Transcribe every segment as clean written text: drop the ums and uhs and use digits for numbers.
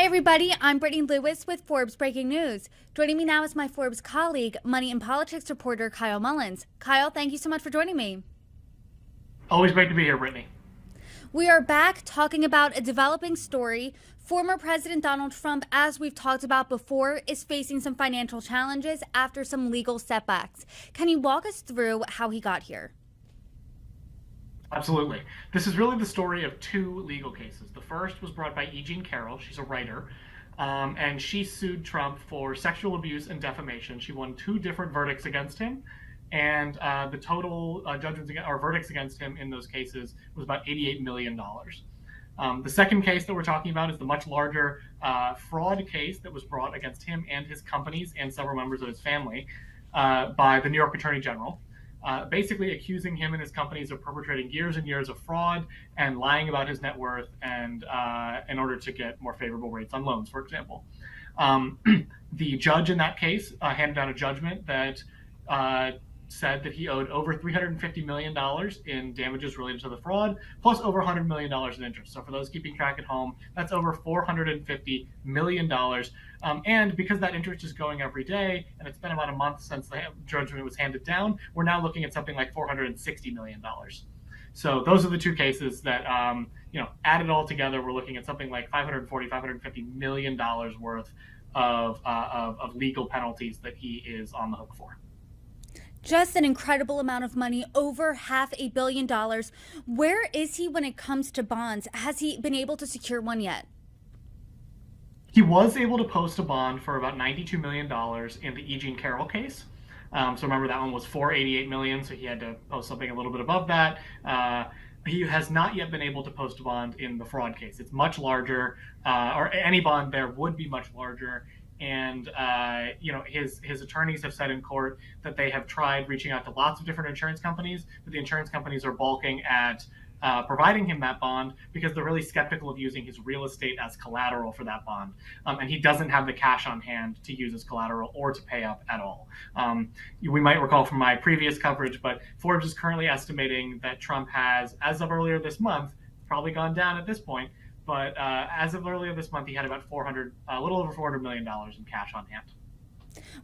everybody, I'm Brittany Lewis with Forbes Breaking News. Joining me now is my Forbes colleague, money and politics reporter Kyle Mullins. Kyle, thank you so much for joining me. Always great to be here, Brittany. We are back talking about a developing story. Former President Donald Trump, as we've talked about before, is facing some financial challenges after some legal setbacks. Can you walk us through how he got here? Absolutely. This is really the story of two legal cases. The first was brought by E. Jean Carroll. She's a writer, and she sued Trump for sexual abuse and defamation. She won two different verdicts against him, and the total judgments or verdicts against him in those cases was about $88 million. The second case that we're talking about is the much larger fraud case that was brought against him and his companies and several members of his family by the New York Attorney General. Basically accusing him and his companies of perpetrating years and years of fraud and lying about his net worth and in order to get more favorable rates on loans, for example. The judge in that case handed down a judgment that said that he owed over $350 million in damages related to the fraud, plus over $100 million in interest. So for those keeping track at home, that's over $450 million. And because that interest is going every day, and it's been about a month since the judgment was handed down, we're now looking at something like $460 million. So those are the two cases that, added all together, we're looking at something like $550 million worth of legal penalties that he is on the hook for. Just an incredible amount of money, over $500 million. Where is he when it comes to bonds? Has he been able to secure one yet? He was able to post a bond for about $92 million in the E. Jean Carroll case. So remember, that one was for $88 million, so he had to post something a little bit above that. He has not yet been able to post a bond in the fraud case. It's much larger, or any bond there would be much larger. And his attorneys have said in court that they have tried reaching out to lots of different insurance companies, but the insurance companies are balking at providing him that bond because they're really skeptical of using his real estate as collateral for that bond. And he doesn't have the cash on hand to use as collateral or to pay up at all. We might recall from my previous coverage, but Forbes is currently estimating that Trump has, as of earlier this month, probably gone down at this point, but as of earlier this month, he had about a little over $400 million in cash on hand.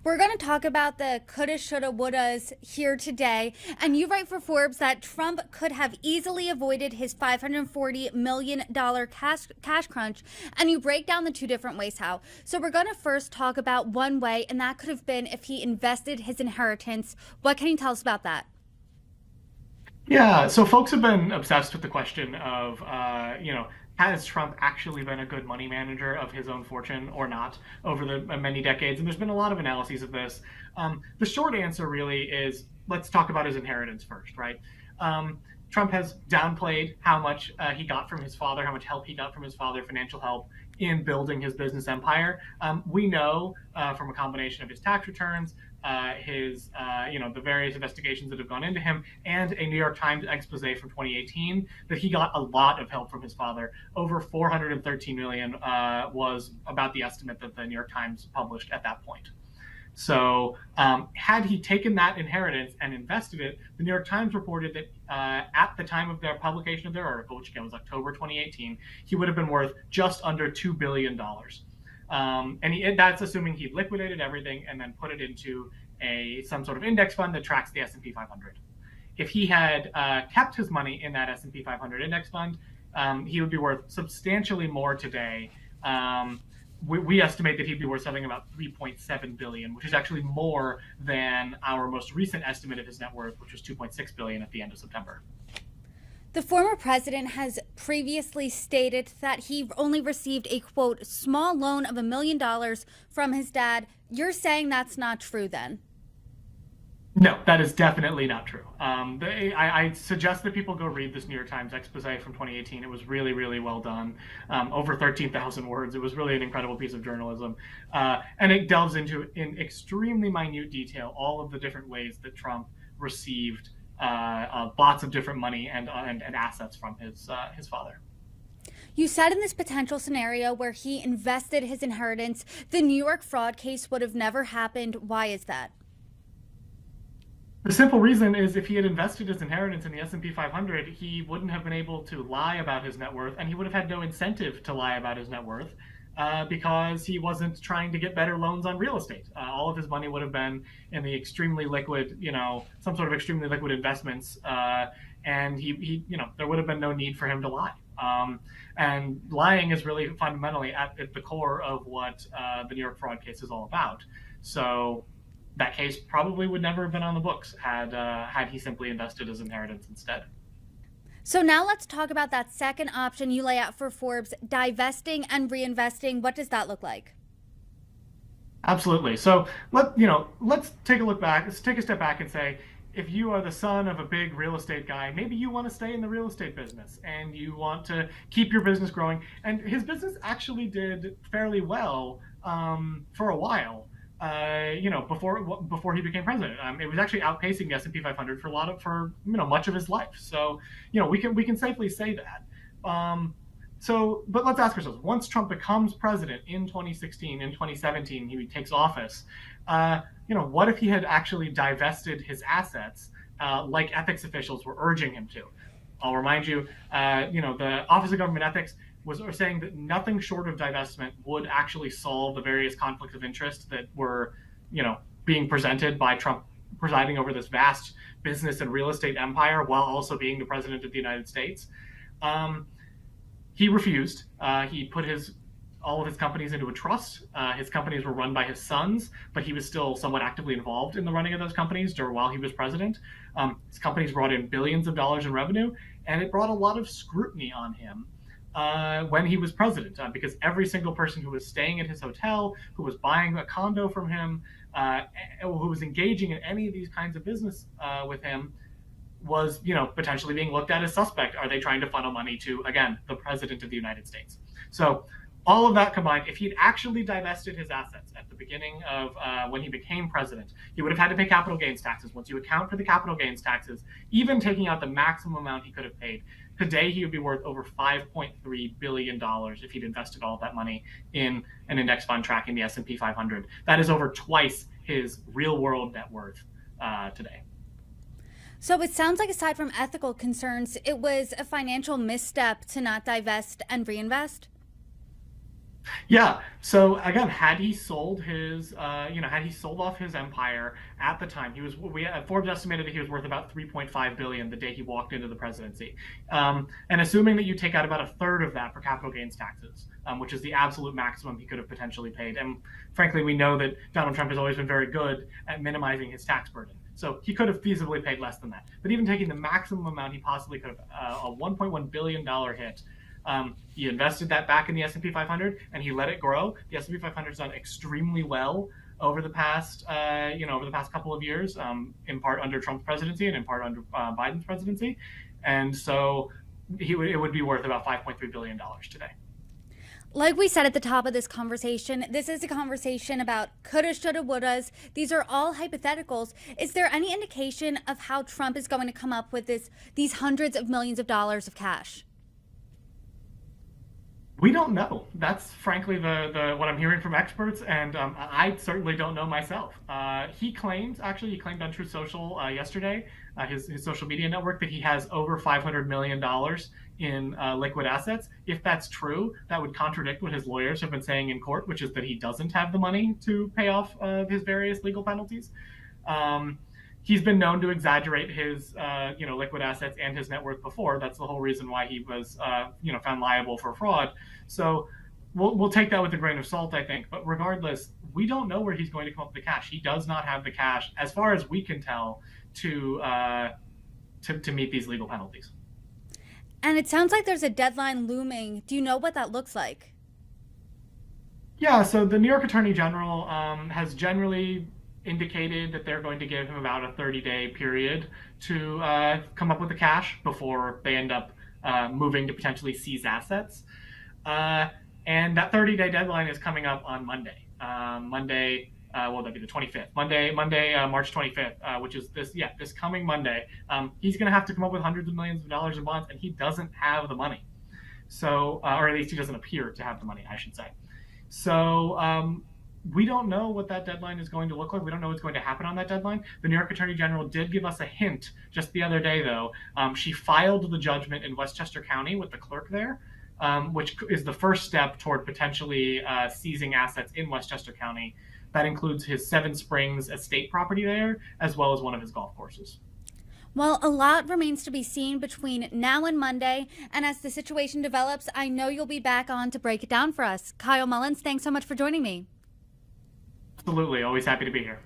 We're going to talk about the coulda, shoulda, wouldas here today. And you write for Forbes that Trump could have easily avoided his $540 million cash crunch. And you break down the two different ways how. So we're going to first talk about one way, and that could have been if he invested his inheritance. What can you tell us about that? Yeah, so folks have been obsessed with the question of, has Trump actually been a good money manager of his own fortune or not over the many decades? And there's been a lot of analyses of this. The short answer really is, let's talk about his inheritance first, right? Trump has downplayed how much he got from his father, how much help he got from his father, financial help in building his business empire. We know from a combination of his tax returns, the various investigations that have gone into him, and a New York Times expose from 2018, that he got a lot of help from his father. Over $413 million was about the estimate that the New York Times published at that point. So had he taken that inheritance and invested it, the New York Times reported that at the time of their publication of their article, which again was October 2018, he would have been worth just under $2 billion. That's assuming he liquidated everything and then put it into some sort of index fund that tracks the S&P 500. If he had kept his money in that S&P 500 index fund, he would be worth substantially more today. We estimate that he'd be worth something about $3.7 billion, which is actually more than our most recent estimate of his net worth, which was $2.6 billion at the end of September. The former president has previously stated that he only received a, quote, small loan of $1 million from his dad. You're saying that's not true then? No, that is definitely not true. I suggest that people go read this New York Times expose from 2018. It was really, really well done. Over 13,000 words. It was really an incredible piece of journalism. And it delves into, in extremely minute detail, all of the different ways that Trump received lots of different money and assets from his father. You said in this potential scenario where he invested his inheritance, the New York fraud case would have never happened. Why is that? The simple reason is if he had invested his inheritance in the S&P 500, he wouldn't have been able to lie about his net worth, and he would have had no incentive to lie about his net worth. because he wasn't trying to get better loans on real estate. All of his money would have been in the extremely liquid, some sort of extremely liquid investments, and there would have been no need for him to lie. And lying is really fundamentally at the core of what the New York fraud case is all about. So that case probably would never have been on the books had he simply invested his inheritance instead. So now let's talk about that second option you lay out for Forbes, divesting and reinvesting. What does that look like? Absolutely. So let's take a look back. Let's take a step back and say, if you are the son of a big real estate guy, maybe you want to stay in the real estate business and you want to keep your business growing. And his business actually did fairly well for a while. Before he became president, it was actually outpacing the S&P 500 for much of his life. So we can safely say that. But let's ask ourselves: once Trump becomes president in 2016, in 2017, he takes office. What if he had actually divested his assets, like ethics officials were urging him to? I'll remind you, the Office of Government Ethics was saying that nothing short of divestment would actually solve the various conflicts of interest that were, being presented by Trump presiding over this vast business and real estate empire while also being the president of the United States. He refused. He put all of his companies into a trust. His companies were run by his sons, but he was still somewhat actively involved in the running of those companies while he was president. His companies brought in billions of dollars in revenue, and it brought a lot of scrutiny on him when he was president, because every single person who was staying at his hotel, who was buying a condo from him, who was engaging in any of these kinds of business with him, was potentially being looked at as suspect. Are they trying to funnel money to, again, the president of the United States? So all of that combined, if he'd actually divested his assets at the beginning of when he became president, he would have had to pay capital gains taxes. Once you account for the capital gains taxes, even taking out the maximum amount he could have paid, today he would be worth over $5.3 billion if he'd invested all of that money in an index fund tracking the S&P 500. That is over twice his real world net worth today. So it sounds like, aside from ethical concerns, it was a financial misstep to not divest and reinvest. Yeah. So again, had he sold off his empire at the time, Forbes estimated that he was worth about $3.5 billion the day he walked into the presidency. And assuming that you take out about a third of that for capital gains taxes, which is the absolute maximum he could have potentially paid. And frankly, we know that Donald Trump has always been very good at minimizing his tax burden. So he could have feasibly paid less than that. But even taking the maximum amount he possibly could have, a $1.1 billion hit, he invested that back in the S&P 500 and he let it grow. The S&P 500 has done extremely well over the past couple of years, in part under Trump's presidency and in part under Biden's presidency. And so it would be worth about $5.3 billion today. Like we said at the top of this conversation, this is a conversation about coulda, shoulda, wouldas. These are all hypotheticals. Is there any indication of how Trump is going to come up with these hundreds of millions of dollars of cash? We don't know. That's frankly what I'm hearing from experts, and I certainly don't know myself. He claimed on Truth Social yesterday, his social media network, that he has over $500 million in liquid assets. If that's true, that would contradict what his lawyers have been saying in court, which is that he doesn't have the money to pay off his various legal penalties. He's been known to exaggerate his, liquid assets and his net worth before. That's the whole reason why he was, found liable for fraud. So we'll take that with a grain of salt, I think. But regardless, we don't know where he's going to come up with the cash. He does not have the cash, as far as we can tell, to meet these legal penalties. And it sounds like there's a deadline looming. Do you know what that looks like? Yeah. So the New York Attorney General has generally indicated that they're going to give him about a 30-day period to come up with the cash before they end up moving to potentially seize assets. And that 30-day deadline is coming up on Monday. That'd be the 25th. Monday, March 25th, which is this coming Monday. He's going to have to come up with hundreds of millions of dollars in bonds, and he doesn't have the money. So, or at least he doesn't appear to have the money, I should say. So, we don't know what that deadline is going to look like. We don't know what's going to happen on that deadline. The New York Attorney General did give us a hint just the other day, though. She filed the judgment in Westchester County with the clerk there. which is the first step toward potentially seizing assets in Westchester County. That includes his Seven Springs estate property there, as well as one of his golf courses. Well, a lot remains to be seen between now and Monday, and as the situation develops, I know you'll be back on to break it down for us. Kyle Mullins, thanks so much for joining me. Absolutely. Always happy to be here.